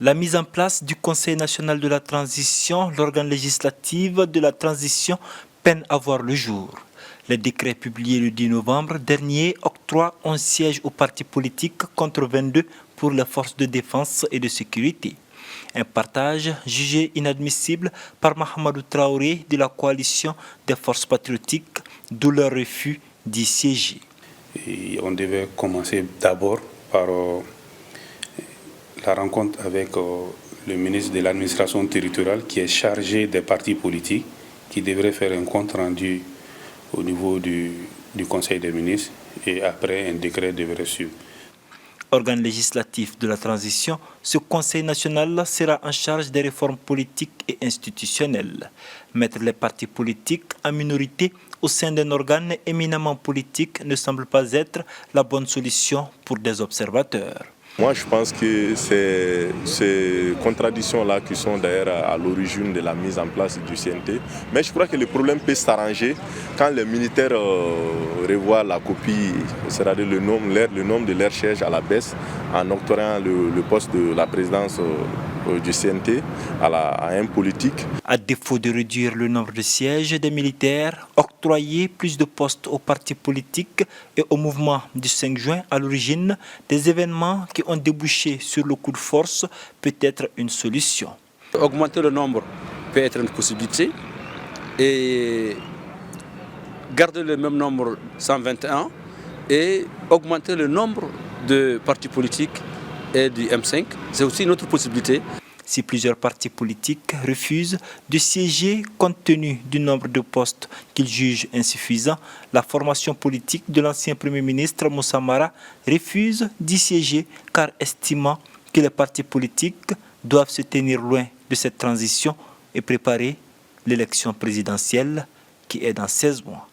La mise en place du Conseil national de la transition, l'organe législatif de la transition, peine à voir le jour. Le décret publié le 10 novembre dernier octroie 11 sièges aux partis politiques contre 22 pour les forces de défense et de sécurité. Un partage jugé inadmissible par Mahamadou Traoré de la coalition des forces patriotiques, d'où leur refus d'y siéger. Et on devait commencer d'abord par la rencontre avec le ministre de l'administration territoriale qui est chargé des partis politiques, qui devrait faire un compte rendu au niveau du Conseil des ministres et après un décret devrait suivre. Organe législatif de la transition, ce Conseil national sera en charge des réformes politiques et institutionnelles. Mettre les partis politiques en minorité au sein d'un organe éminemment politique ne semble pas être la bonne solution pour des observateurs. Moi, je pense que c'est ces contradictions-là qui sont d'ailleurs à l'origine de la mise en place du CNT. Mais je crois que le problème peut s'arranger quand les militaires revoient la copie, c'est-à-dire le nombre de leurs sièges à la baisse, en octroyant le poste de la présidence du CNT à un politique. À défaut de réduire le nombre de sièges des militaires, octroyer plus de postes aux partis politiques et au mouvement du 5 juin à l'origine, des événements qui ont débouché sur le coup de force peut être une solution. Augmenter le nombre peut être une possibilité et garder le même nombre 121 et augmenter le nombre de partis politiques et du M5, c'est aussi une autre possibilité. Si plusieurs partis politiques refusent de siéger compte tenu du nombre de postes qu'ils jugent insuffisants, la formation politique de l'ancien Premier ministre Moussa Mara refuse d'y siéger car estimant que les partis politiques doivent se tenir loin de cette transition et préparer l'élection présidentielle qui est dans 16 mois.